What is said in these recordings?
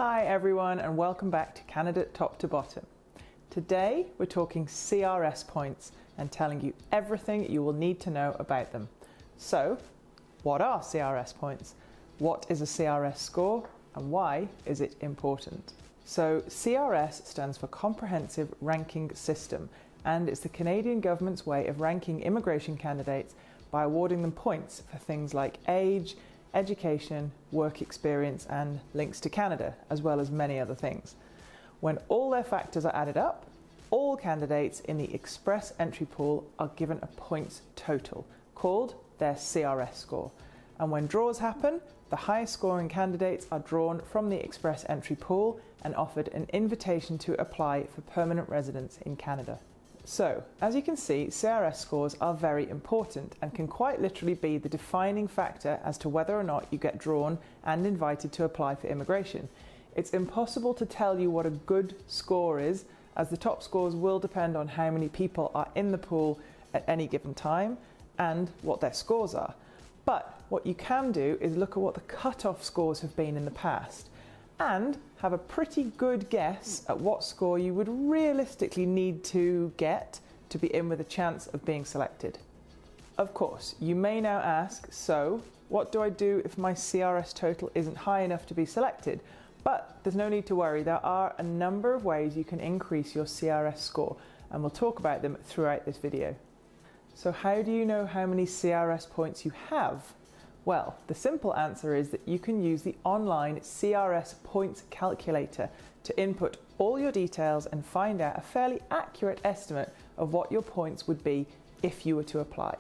Hi everyone and welcome back to Candidate Top to Bottom. Today we're talking CRS points and telling you everything you will need to know about them. So, what are CRS points? What is a CRS score and why is it important? So CRS stands for Comprehensive Ranking System, and it's the Canadian government's way of ranking immigration candidates by awarding them points for things like age, education, work experience and links to Canada, as well as many other things. When all their factors are added up, all candidates in the express entry pool are given a points total, called their CRS score. And when draws happen, the highest scoring candidates are drawn from the express entry pool and offered an invitation to apply for permanent residence in Canada. So, as you can see, CRS scores are very important and can quite literally be the defining factor as to whether or not you get drawn and invited to apply for immigration. It's impossible to tell you what a good score is, as the top scores will depend on how many people are in the pool at any given time and what their scores are. But what you can do is look at what the cut-off scores have been in the past and have a pretty good guess at what score you would realistically need to get to be in with a chance of being selected. Of course, you may now ask, so what do I do if my CRS total isn't high enough to be selected? But there's no need to worry, there are a number of ways you can increase your CRS score, and we'll talk about them throughout this video. So how do you know how many CRS points you have? Well, the simple answer is that you can use the online CRS Points Calculator to input all your details and find out a fairly accurate estimate of what your points would be if you were to apply.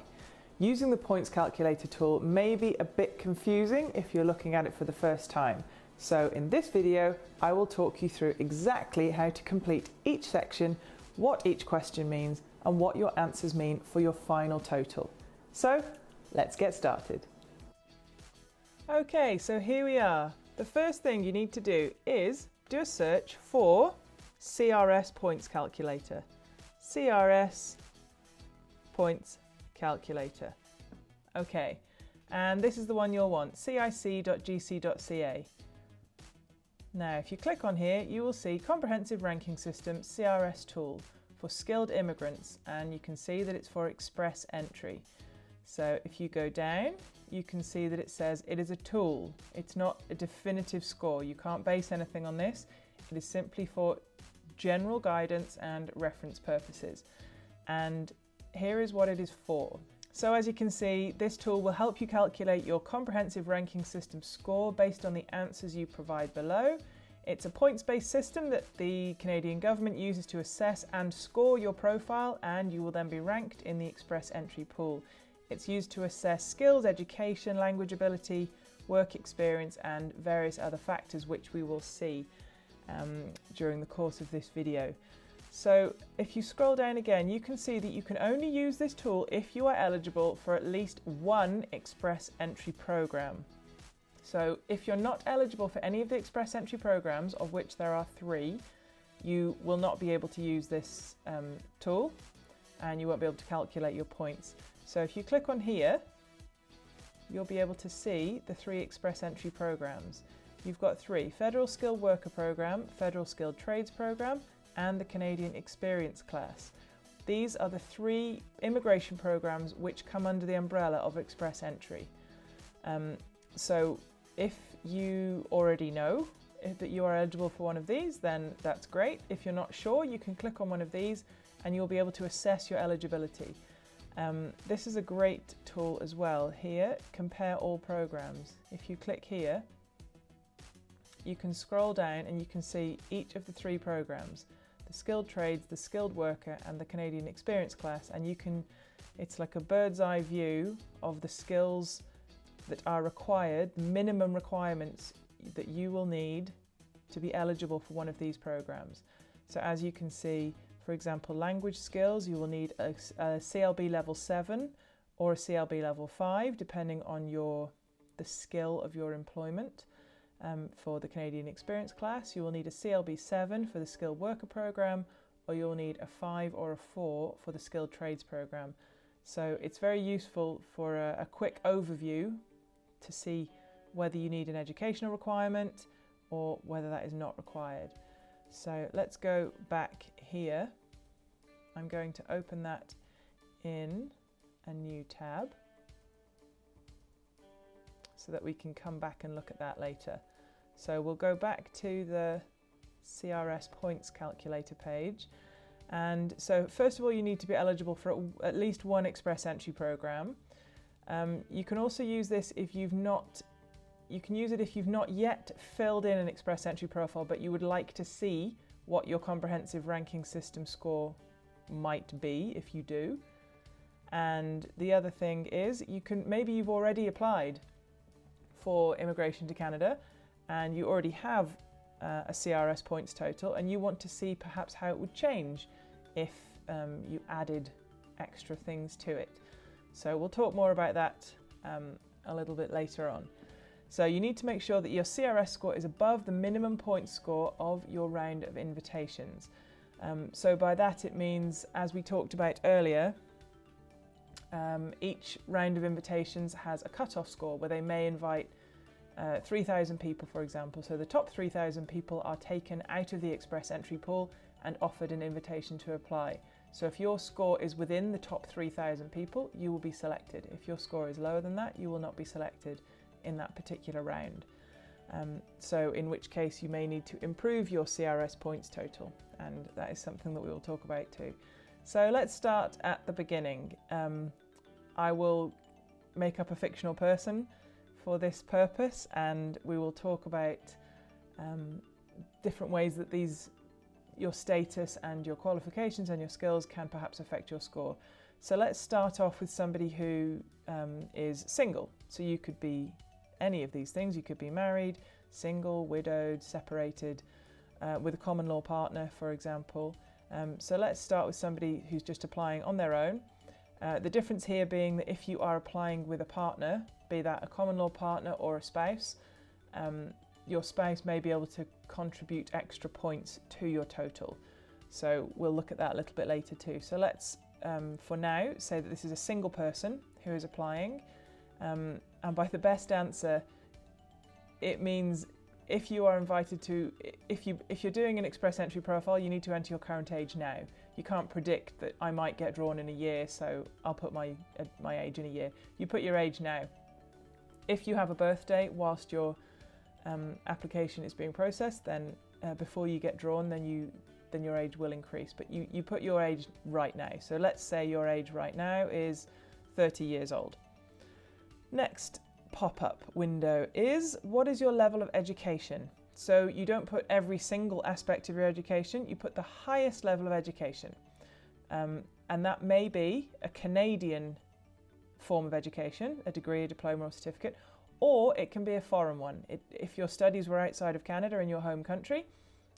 Using the Points Calculator tool may be a bit confusing if you're looking at it for the first time. So in this video, I will talk you through exactly how to complete each section, what each question means, and what your answers mean for your final total. So let's get started. Okay, so here we are. The first thing you need to do is do a search for CRS Points Calculator. CRS Points Calculator. Okay, and this is the one you'll want, cic.gc.ca. Now, if you click on here, you will see Comprehensive Ranking System CRS tool for skilled immigrants, and you can see that it's for express entry. So if you go down, you can see that it says it is a tool. It's not a definitive score. You can't base anything on this. It is simply for general guidance and reference purposes. And here is what it is for. So as you can see, this tool will help you calculate your comprehensive ranking system score based on the answers you provide below. It's a points-based system that the Canadian government uses to assess and score your profile, and you will then be ranked in the express entry pool. It's used to assess skills, education, language ability, work experience and various other factors which we will see during the course of this video. So if you scroll down again, you can see that you can only use this tool if you are eligible for at least one express entry program. So if you're not eligible for any of the express entry programs, of which there are 3, you will not be able to use this tool and you won't be able to calculate your points. So if you click on here, you'll be able to see the 3 express entry programs. You've got 3, Federal Skilled Worker Program, Federal Skilled Trades Program, and the Canadian Experience Class. These are the 3 immigration programs which come under the umbrella of express entry. So if you already know that you are eligible for one of these, then that's great. If you're not sure, you can click on one of these and you'll be able to assess your eligibility. This is a great tool as well. Here, compare all programs. If you click here, you can scroll down and you can see each of the 3 programs, the skilled trades, the skilled worker and the Canadian Experience Class, and it's like a bird's eye view of the skills that are required, minimum requirements that you will need to be eligible for one of these programs. So as you can see, for example, language skills, you will need a CLB level 7 or a CLB level 5, depending on the skill of your employment. For the Canadian Experience Class, you will need a CLB 7 for the Skilled Worker Program, or you'll need a 5 or a 4 for the Skilled Trades Program. So it's very useful for a quick overview to see whether you need an educational requirement, or whether that is not required. So let's go back here. I'm going to open that in a new tab so that we can come back and look at that later. So we'll go back to the CRS Points Calculator page. And so first of all, you need to be eligible for at least one Express Entry program. You can also use this if you've not, you can use it if you've not yet filled in an Express Entry profile, but you would like to see what your comprehensive ranking system score might be if you do. And the other thing is, maybe you've already applied for immigration to Canada and you already have a CRS points total, and you want to see perhaps how it would change if you added extra things to it. So we'll talk more about that a little bit later on. So you need to make sure that your CRS score is above the minimum point score of your round of invitations. So by that it means, as we talked about earlier, each round of invitations has a cutoff score where they may invite 3,000 people, for example. So the top 3,000 people are taken out of the Express Entry pool and offered an invitation to apply. So if your score is within the top 3,000 people, you will be selected. If your score is lower than that, you will not be selected in that particular round. So in which case you may need to improve your CRS points total, and that is something that we will talk about too. So let's start at the beginning. I will make up a fictional person for this purpose, and we will talk about different ways that your status and your qualifications and your skills can perhaps affect your score. So let's start off with somebody who is single. So you could be any of these things. You could be married, single, widowed, separated, with a common law partner, for example. So let's start with somebody who's just applying on their own. The difference here being that if you are applying with a partner, be that a common law partner or a spouse, your spouse may be able to contribute extra points to your total. So we'll look at that a little bit later too. So let's, for now, say that this is a single person who is applying. And by the best answer, it means if you are invited to, if you're doing an Express Entry profile, you need to enter your current age now. You can't predict that I might get drawn in a year, so I'll put my age in a year. You put your age now. If you have a birthday whilst your application is being processed, then before you get drawn, then your age will increase. But you put your age right now. So let's say your age right now is 30 years old. Next pop-up window is, what is your level of education? So you don't put every single aspect of your education, you put the highest level of education. And that may be a Canadian form of education, a degree, a diploma or certificate, or it can be a foreign one. If your studies were outside of Canada in your home country,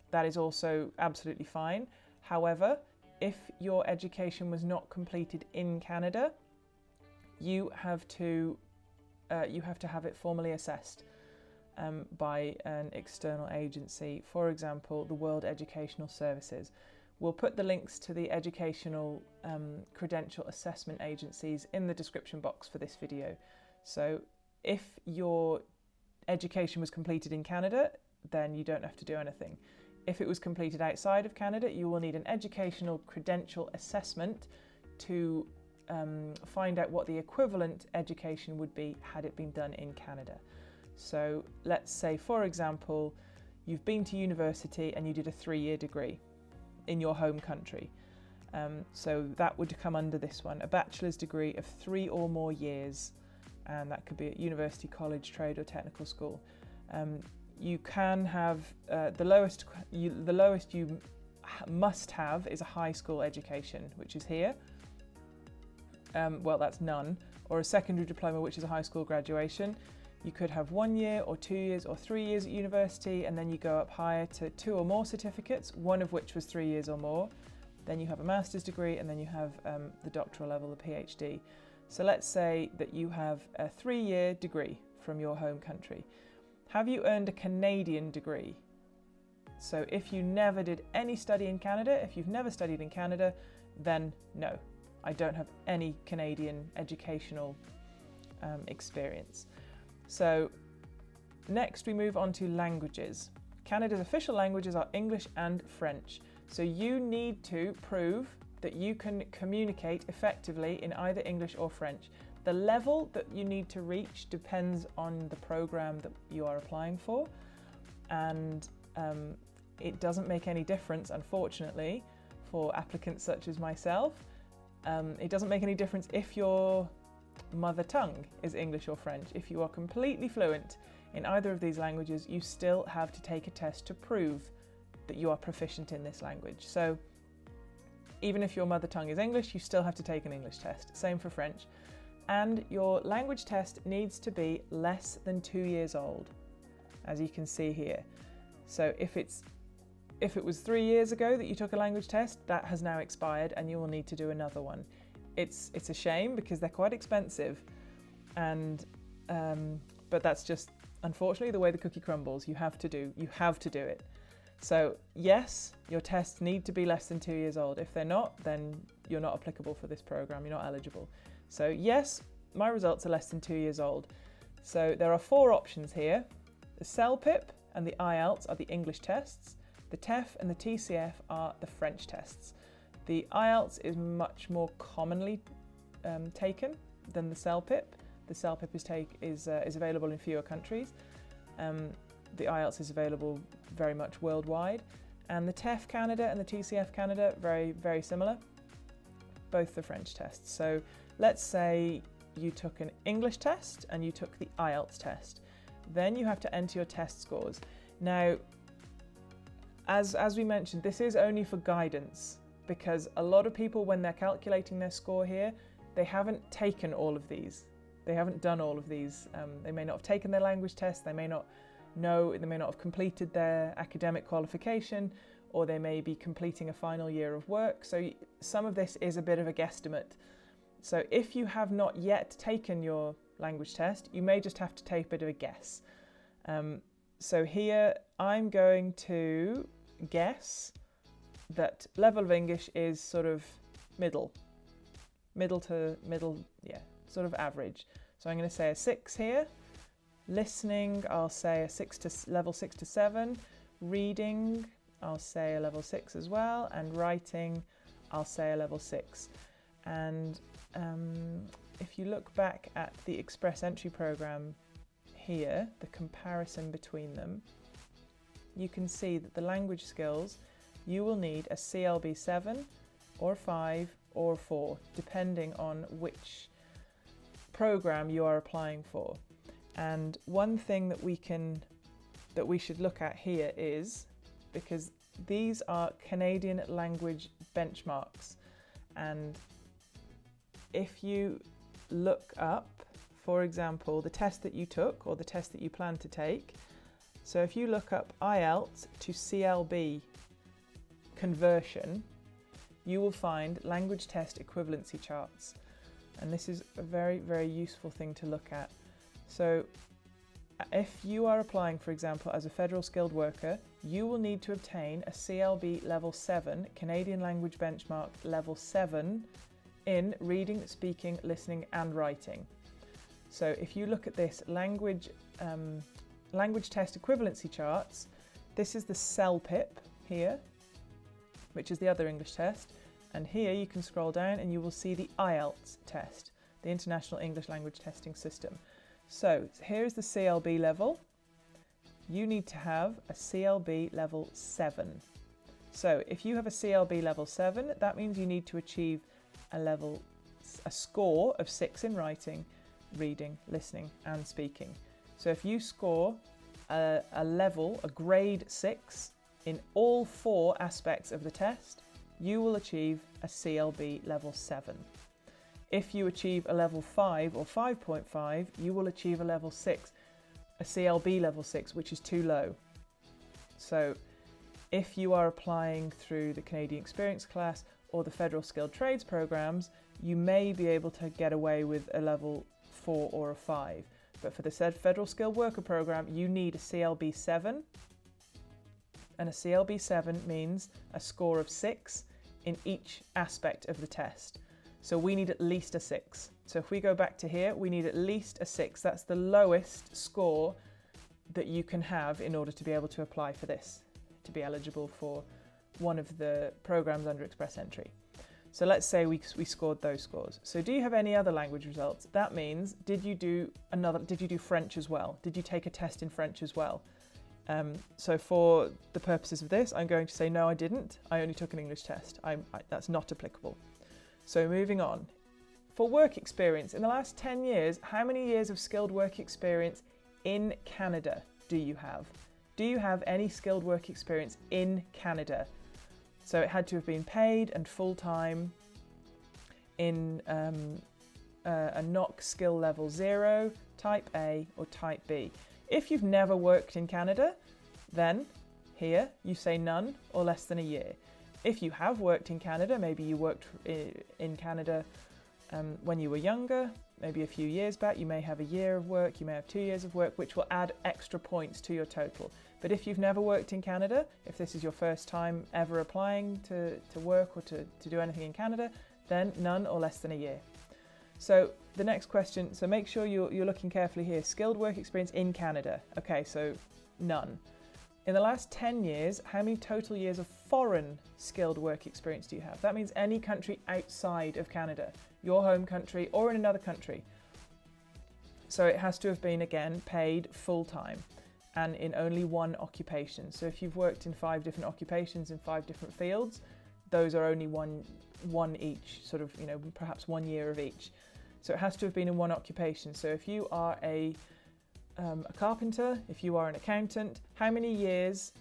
that is also absolutely fine. However, if your education was not completed in Canada, you have to have it formally assessed by an external agency, for example, the World Educational Services. We'll put the links to the educational credential assessment agencies in the description box for this video. So if your education was completed in Canada, then you don't have to do anything. If it was completed outside of Canada, you will need an educational credential assessment to find out what the equivalent education would be had it been done in Canada. So let's say, for example, you've been to university and you did a 3-year degree in your home country. So that would come under this one, a bachelor's degree of 3 or more years, and that could be at university, college, trade or technical school. You can have the lowest you must have is a high school education, which is here. Well, that's none, or a secondary diploma, which is a high school graduation. You could have 1 year or 2 years or 3 years at university, and then you go up higher to 2 or more certificates, one of which was 3 years or more. Then you have a master's degree, and then you have the doctoral level, the PhD. So let's say that you have a 3-year degree from your home country. Have you earned a Canadian degree? So if you never did any study in Canada, if you've never studied in Canada, then no, I don't have any Canadian educational experience. So next we move on to languages. Canada's official languages are English and French. So you need to prove that you can communicate effectively in either English or French. The level that you need to reach depends on the program that you are applying for, and it doesn't make any difference, unfortunately, for applicants such as myself. It doesn't make any difference if your mother tongue is English or French. If you are completely fluent in either of these languages, you still have to take a test to prove that you are proficient in this language. So even if your mother tongue is English, you still have to take an English test. Same for French. And your language test needs to be less than 2 years old, as you can see here. So if it was 3 years ago that you took a language test, that has now expired and you will need to do another one. It's a shame because they're quite expensive, and but that's just unfortunately the way the cookie crumbles. You have to do it. So yes, your tests need to be less than 2 years old. If they're not, then you're not applicable for this program. You're not eligible. So yes, my results are less than 2 years old. So there are 4 options here. The CELPIP and the IELTS are the English tests. The TEF and the TCF are the French tests. The IELTS is much more commonly taken than the CELPIP. The CELPIP is available in fewer countries. The IELTS is available very much worldwide. And the TEF Canada and the TCF Canada, very, very similar, both the French tests. So let's say you took an English test and you took the IELTS test. Then you have to enter your test scores. Now, as we mentioned, this is only for guidance, because a lot of people, when they're calculating their score here, they haven't taken all of these. They haven't done all of these. They may not have taken their language test, they may not have completed their academic qualification, or they may be completing a final year of work. So some of this is a bit of a guesstimate. So if you have not yet taken your language test, you may just have to take a bit of a guess. So here I'm going to guess that level of English is sort of middle, sort of average. So I'm going to say a 6 here. Listening, I'll say level 6 to 7. Reading, I'll say a level 6 as well. And writing, I'll say a level 6. And if you look back at the Express Entry program here, the comparison between them, you can see that the language skills, you will need a CLB 7 or 5 or 4, depending on which program you are applying for. And one thing that we should look at here is, because these are Canadian language benchmarks, and if you look up, for example, the test that you took or the test that you plan to take, so if you look up IELTS to CLB conversion, you will find language test equivalency charts. And this is a very, very useful thing to look at. So if you are applying, for example, as a federal skilled worker, you will need to obtain a CLB level 7, Canadian language benchmark level 7 in reading, speaking, listening and writing. So if you look at this language test equivalency charts, this is the CELPIP here, which is the other English test. And here you can scroll down and you will see the IELTS test, the International English Language Testing System. So here's the CLB level. You need to have a CLB level 7. So if you have a CLB level 7, that means you need to achieve a score of 6 in writing, reading, listening and speaking. So if you score a grade 6 in all 4 aspects of the test, you will achieve a CLB level 7. If you achieve a level 5 or 5.5, you will achieve a level 6, a CLB level 6, which is too low. So if you are applying through the Canadian Experience class or the Federal Skilled Trades programs, you may be able to get away with a level 4 or a 5. But for the said Federal Skilled Worker program, you need a CLB 7. And a CLB 7 means a score of 6 in each aspect of the test. So we need at least a 6. So if we go back to here, we need at least a 6. That's the lowest score that you can have in order to be able to apply for this, to be eligible for one of the programs under Express Entry. So let's say we scored those scores. So do you have any other language results? That means, did you do French as well? Did you take a test in French as well? So for the purposes of this, I'm going to say no, I didn't. I only took an English test. That's not applicable. So moving on. For work experience, in the last 10 years, how many years of skilled work experience in Canada do you have? Do you have any skilled work experience in Canada? So it had to have been paid and full-time in a NOC skill level 0, type A or type B. If you've never worked in Canada, then here you say none or less than a year. If you have worked in Canada, maybe you worked in Canada when you were younger, maybe a few years back, you may have a year of work, you may have 2 years of work, which will add extra points to your total. But if you've never worked in Canada, if this is your first time ever applying to work or to do anything in Canada, then none or less than a year. So the next question, so make sure you're looking carefully here. Skilled work experience in Canada. Okay, so none. In the last 10 years, how many total years of foreign skilled work experience do you have? That means any country outside of Canada, your home country or in another country. So it has to have been, again, paid full-time and in only one occupation. So if you've worked in 5 different occupations in 5 different fields, those are only one each, sort of, perhaps 1 year of each. So it has to have been in one occupation. So if you are a carpenter, if you are an accountant, how many years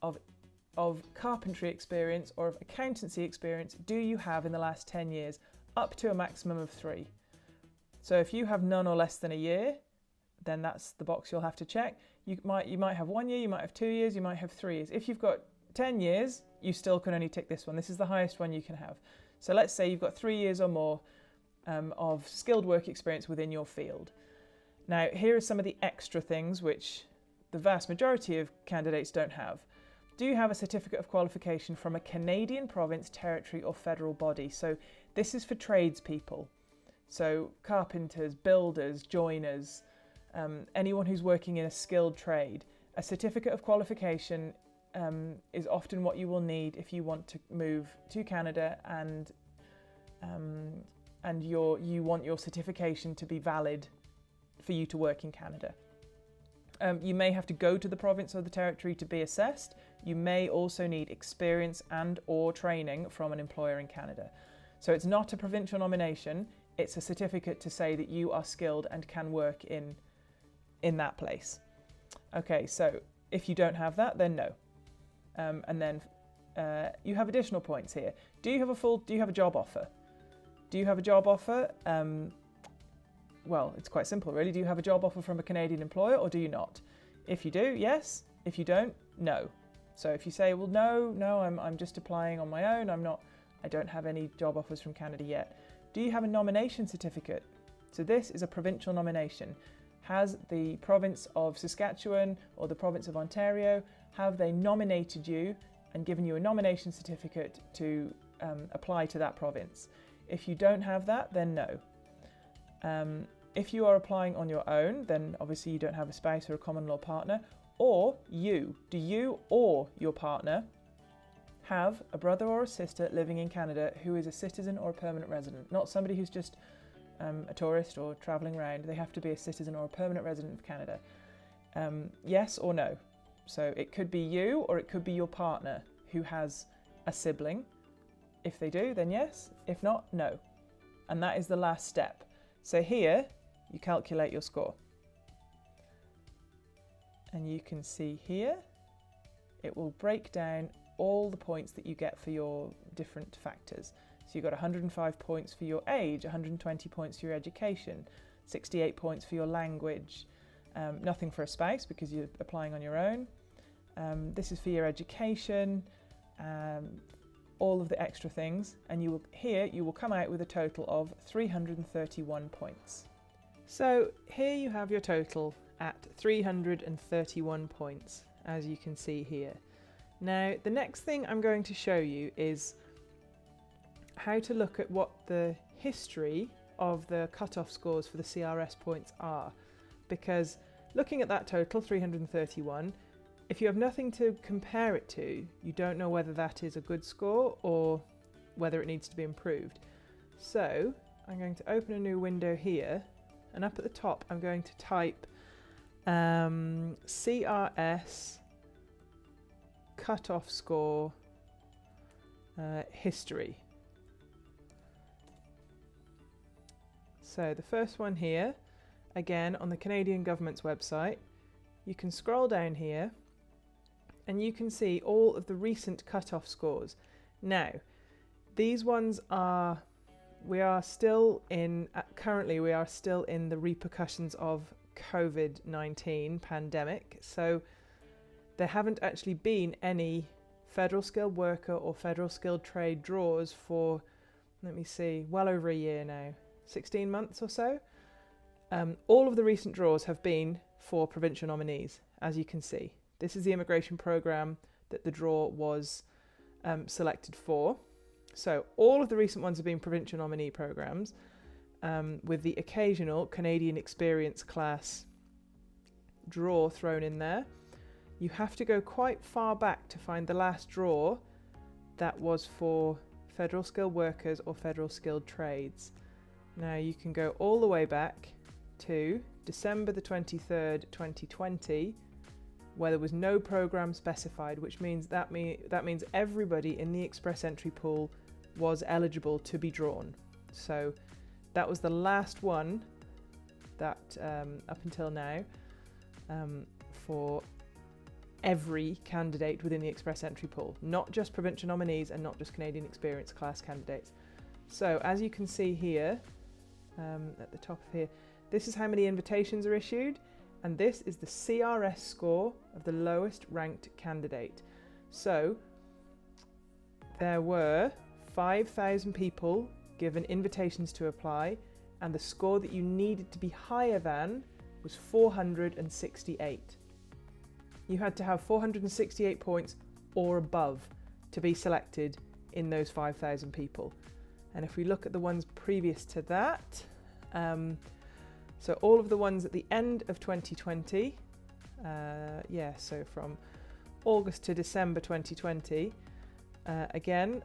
of carpentry experience or of accountancy experience do you have in the last 10 years, up to a maximum of 3? So if you have none or less than a year, then that's the box you'll have to check. You might have 1 year, you might have 2 years, you might have 3 years. If you've got 10 years, you still can only tick this one. This is the highest one you can have. So let's say you've got 3 years or more of skilled work experience within your field. Now, here are some of the extra things which the vast majority of candidates don't have. Do you have a certificate of qualification from a Canadian province, territory or federal body? So this is for tradespeople. So carpenters, builders, joiners, anyone who's working in a skilled trade. A certificate of qualification is often what you will need if you want to move to Canada and you want your certification to be valid for you to work in Canada. You may have to go to the province or the territory to be assessed. You may also need experience and or training from an employer in Canada. So it's not a provincial nomination, it's a certificate to say that you are skilled and can work in that place. Okay, so if you don't have that, then no. And then you have additional points here. Do you have a job offer? Do you have a job offer? Well, it's quite simple, really. Do you have a job offer from a Canadian employer or do you not? If you do, yes. If you don't, no. So if you say, well, no, I'm just applying on my own. I don't have any job offers from Canada yet. Do you have a nomination certificate? So this is a provincial nomination. Has the province of Saskatchewan or the province of Ontario, have they nominated you and given you a nomination certificate to apply to that province? If you don't have that, then no. If you are applying on your own, then obviously you don't have a spouse or a common law partner. Or do you or your partner have a brother or a sister living in Canada who is a citizen or a permanent resident? Not somebody who's just a tourist or travelling around. They have to be a citizen or a permanent resident of Canada. Yes or no. So it could be you or it could be your partner who has a sibling. If they do, then yes. If not, no. And that is the last step. So here, you calculate your score. And you can see here, it will break down all the points that you get for your different factors. So you've got 105 points for your age, 120 points for your education, 68 points for your language, nothing for a spouse because you're applying on your own. This is for your education, all of the extra things, and you will come out with a total of 331 points. So here you have your total at 331 points, as you can see here. Now, the next thing I'm going to show you is how to look at what the history of the cutoff scores for the CRS points are, because looking at that total, 331, if you have nothing to compare it to, you don't know whether that is a good score or whether it needs to be improved. So I'm going to open a new window here, and up at the top I'm going to type CRS cutoff score history. So the first one here, again on the Canadian government's website, you can scroll down here and you can see all of the recent cutoff scores. Now, these ones are, currently we are still in the repercussions of COVID-19 pandemic, so there haven't actually been any federal skilled worker or federal skilled trade draws for, let me see, well over a year now, 16 months or so. All of the recent draws have been for provincial nominees, as you can see. This is the immigration program that the draw was selected for. So all of the recent ones have been provincial nominee programs, with the occasional Canadian experience class draw thrown in there. You have to go quite far back to find the last draw that was for federal skilled workers or federal skilled trades. Now you can go all the way back to December the 23rd, 2020, where there was no program specified, which means that means everybody in the express entry pool was eligible to be drawn. So that was the last one that up until now for every candidate within the express entry pool, not just provincial nominees and not just Canadian experience class candidates. So as you can see here, at the top of here, this is how many invitations are issued, and this is the CRS score of the lowest ranked candidate. So there were 5,000 people given invitations to apply, and the score that you needed to be higher than was 468. You had to have 468 points or above to be selected in those 5,000 people. And if we look at the ones previous to that, so all of the ones at the end of 2020, so from August to December 2020, again,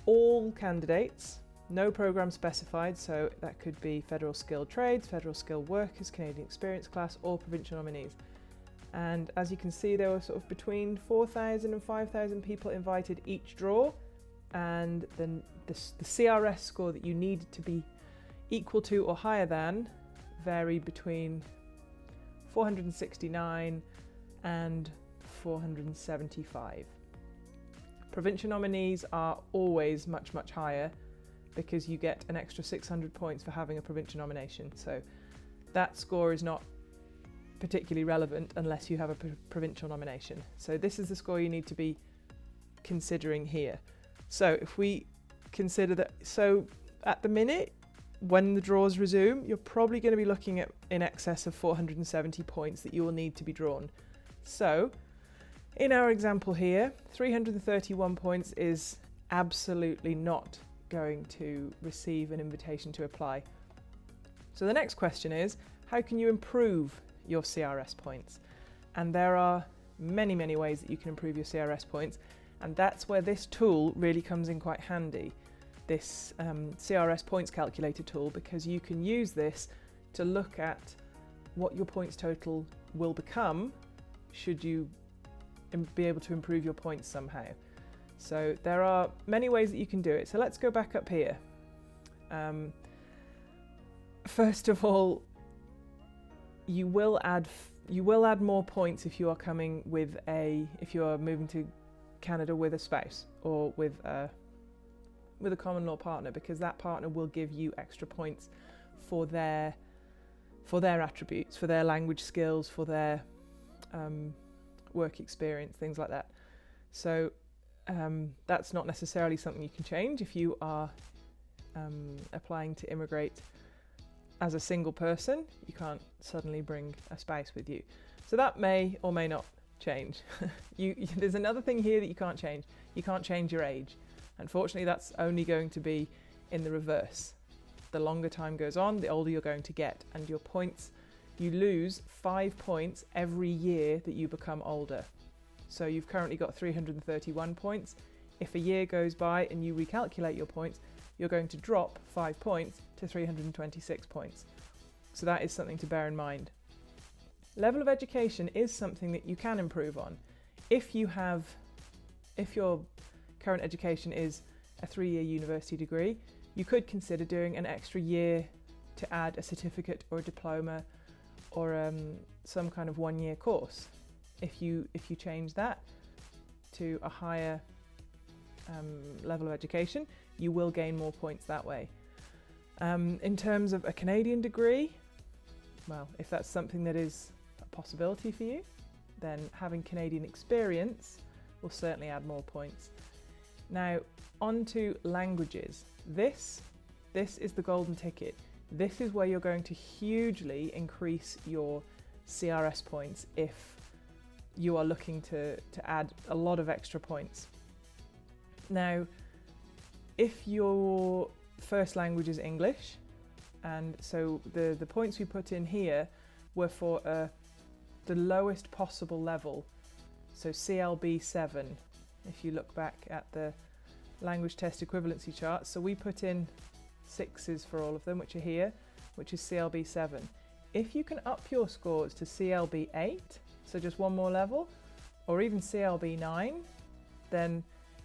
all candidates, no program specified, so that could be federal skilled trades, federal skilled workers, Canadian experience class, or provincial nominees. And as you can see, there were sort of between 4,000 and 5,000 people invited each draw, and then the CRS score that you needed to be equal to or higher than varied between 469 and 475. Provincial nominees are always much, much higher because you get an extra 600 points for having a provincial nomination. So that score is not particularly relevant unless you have a provincial nomination. So this is the score you need to be considering here. So if we consider that, so at the minute, when the draws resume, you're probably going to be looking at in excess of 470 points that you will need to be drawn. So in our example here, 331 points is absolutely not going to receive an invitation to apply. So the next question is, how can you improve your CRS points? And there are many, many ways that you can improve your CRS points, and that's where this tool really comes in quite handy, this CRS Points Calculator tool, because you can use this to look at what your points total will become should you be able to improve your points somehow. So there are many ways that you can do it. So let's go back up here. First of all, you will add more points if you are if you are moving to Canada with a spouse or with a common law partner, because that partner will give you extra points for their attributes, for their language skills, for their work experience, things like that. So that's not necessarily something you can change if you are applying to immigrate as a single person. You can't suddenly bring a spouse with you. So that may or may not change. There's another thing here that you can't change. You can't change your age. Unfortunately, that's only going to be in the reverse. The longer time goes on, the older you're going to get, and your points, you lose 5 points every year that you become older. So you've currently got 331 points. If a year goes by and you recalculate your points, you're going to drop 5 points to 326 points. So that is something to bear in mind. Level of education is something that you can improve on. If your current education is a 3-year university degree, you could consider doing an extra year to add a certificate or a diploma or some kind of 1-year course. If you change that to a higher level of education, you will gain more points that way. In terms of a Canadian degree, well, if that's something that is a possibility for you, then having Canadian experience will certainly add more points. Now, on to languages. This is the golden ticket. This is where you're going to hugely increase your CRS points if you are looking to add a lot of extra points. Now, if your first language is English, and so the points we put in here were for the lowest possible level, so CLB 7, if you look back at the language test equivalency chart. So we put in 6s for all of them, which are here, which is CLB 7. If you can up your scores to CLB 8, so just one more level, or even CLB 9, then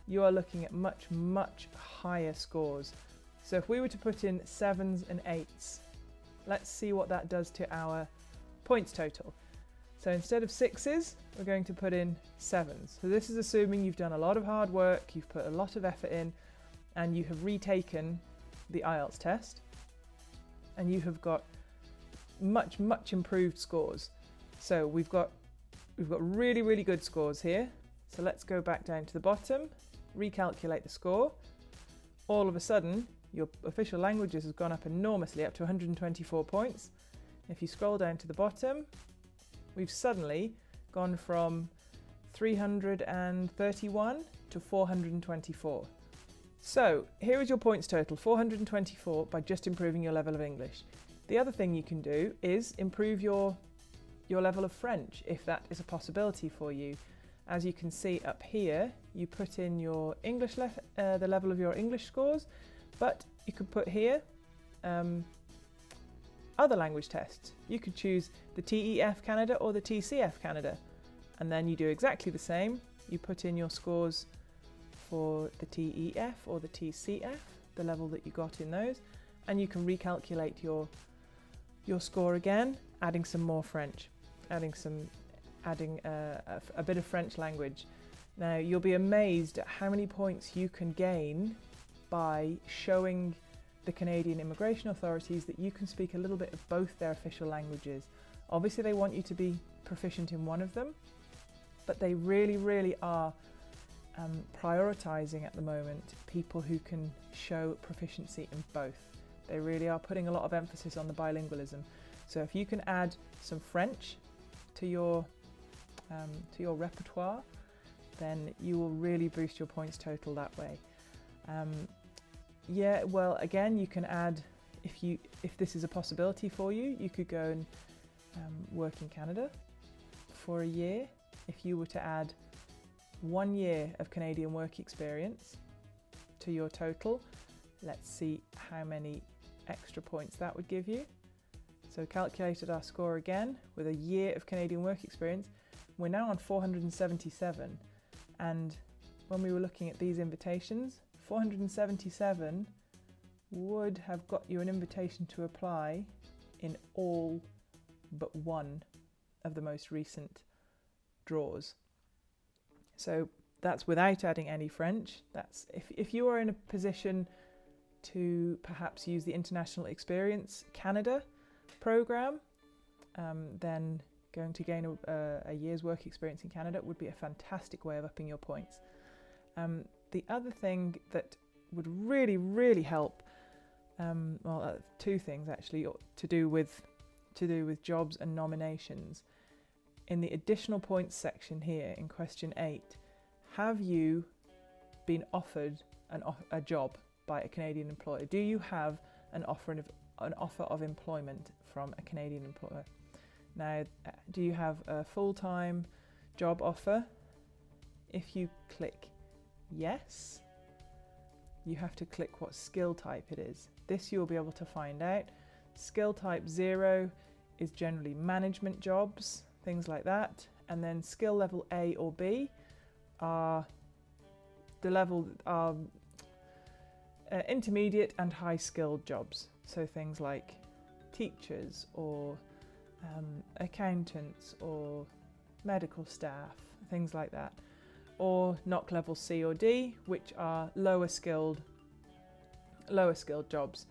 you are looking at much, much higher scores. So if we were to put in 7s and 8s, let's see what that does to our points total. So instead of 6s, we're going to put in 7s. So this is assuming you've done a lot of hard work, you've put a lot of effort in, and you have retaken the IELTS test, and you have got much, much improved scores. So we've got really, really good scores here. So let's go back down to the bottom, recalculate the score. All of a sudden, your official languages has gone up enormously, up to 124 points. If you scroll down to the bottom, we've suddenly gone from 331 to 424. So here is your points total, 424, by just improving your level of English. The other thing you can do is improve your level of French, if that is a possibility for you. As you can see up here, you put in your English the level of your English scores, but you could put here other language tests. You could choose the TEF Canada or the TCF Canada, and then you do exactly the same. You put in your scores for the TEF or the TCF, the level that you got in those, and you can recalculate your score again, adding some more French, adding a bit of French language. Now, you'll be amazed at how many points you can gain by showing the Canadian immigration authorities that you can speak a little bit of both their official languages. Obviously, they want you to be proficient in one of them, but they really, really are prioritizing at the moment people who can show proficiency in both. They really are putting a lot of emphasis on the bilingualism. So if you can add some French to your repertoire, then you will really boost your points total that way. Yeah, well, again, you can add, if this is a possibility for you, you could go and work in Canada for a year. If you were to add 1 year of Canadian work experience to your total, let's see how many extra points that would give you. So calculated our score again with a year of Canadian work experience. We're now on 477, and when we were looking at these invitations, 477 would have got you an invitation to apply in all but one of the most recent draws. So that's without adding any French. That's if you are in a position to perhaps use the International Experience Canada program, then going to gain a year's work experience in Canada would be a fantastic way of upping your points. The other thing that would really, really help, two things actually, to do with jobs and nominations. In the additional points section here in question 8, have you been offered a job by a Canadian employer? Do you have an offer of employment from a Canadian employer? Now, do you have a full-time job offer? If you click yes, you have to click what skill type it is. This you'll be able to find out. Skill type 0 is generally management jobs, things like that. And then skill level A or B are intermediate and high skilled jobs. So things like teachers or accountants or medical staff, things like that. Or NOC level C or D, which are lower skilled jobs.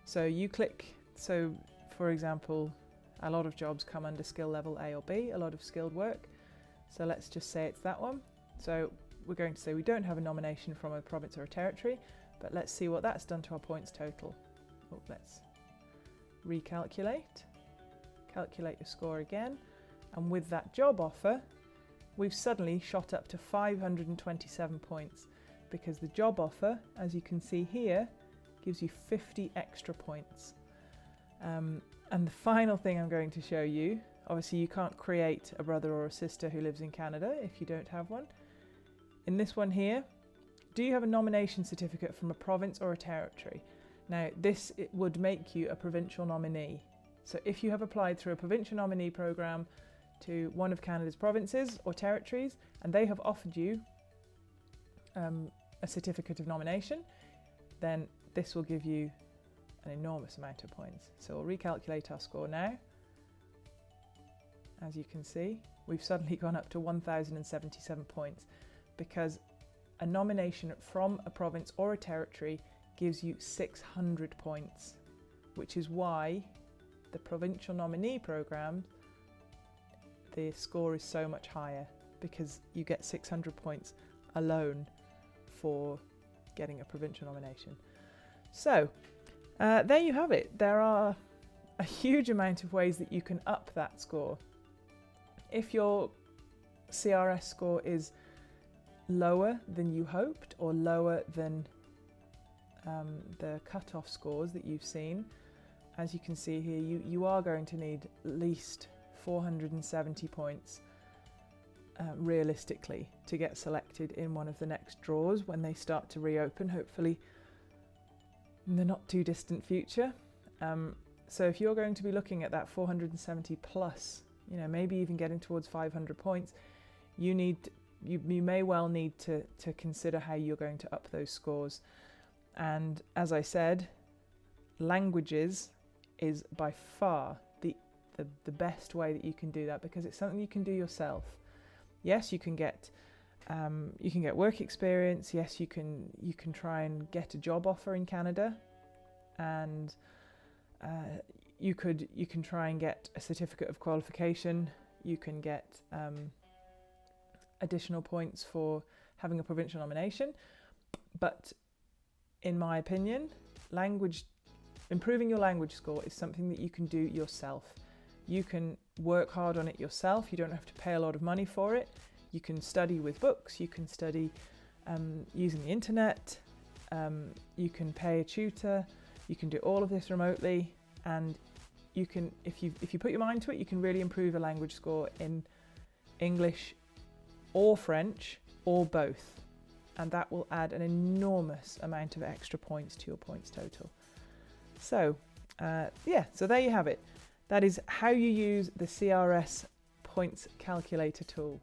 So you click, so for example, a lot of jobs come under skill level A or B, a lot of skilled work. So let's just say it's that one. So we're going to say we don't have a nomination from a province or a territory, but let's see what that's done to our points total. Oh, let's recalculate, calculate your score again. And with that job offer, we've suddenly shot up to 527 points because the job offer, as you can see here, gives you 50 extra points. And the final thing I'm going to show you, obviously you can't create a brother or a sister who lives in Canada if you don't have one. In this one here, do you have a nomination certificate from a province or a territory? Now it would make you a provincial nominee. So if you have applied through a provincial nominee program to one of Canada's provinces or territories and they have offered you a certificate of nomination, then this will give you an enormous amount of points. So we'll recalculate our score now. As you can see, we've suddenly gone up to 1,077 points because a nomination from a province or a territory gives you 600 points, which is why the provincial nominee program, the score is so much higher because you get 600 points alone for getting a provincial nomination. So there you have it. There are a huge amount of ways that you can up that score. If your CRS score is lower than you hoped or lower than the cutoff scores that you've seen, as you can see here, you are going to need at least 470 points realistically to get selected in one of the next draws when they start to reopen, hopefully in the not too distant future. So if you're going to be looking at that 470 plus, maybe even getting towards 500 points, you may well need to consider how you're going to up those scores. And as I said, languages is by far the best way that you can do that because it's something you can do yourself. Yes, you can get work experience. Yes, you can try and get a job offer in Canada, and you can try and get a certificate of qualification. You can get additional points for having a provincial nomination. But in my opinion, improving your language score is something that you can do yourself. You can work hard on it yourself. You don't have to pay a lot of money for it. You can study with books. You can study using the internet. You can pay a tutor. You can do all of this remotely, and you can, if you put your mind to it, you can really improve a language score in English or French or both, and that will add an enormous amount of extra points to your points total. So so there you have it. That is how you use the CRS Points Calculator tool.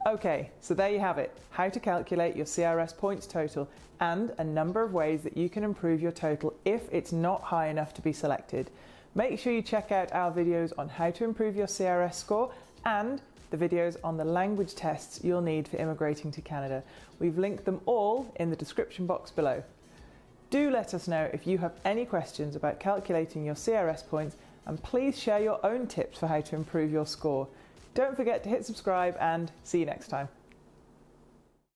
Okay, so there you have it, how to calculate your CRS points total and a number of ways that you can improve your total if it's not high enough to be selected. Make sure you check out our videos on how to improve your CRS score and the videos on the language tests you'll need for immigrating to Canada. We've linked them all in the description box below. Do let us know if you have any questions about calculating your CRS points, and please share your own tips for how to improve your score. Don't forget to hit subscribe and see you next time.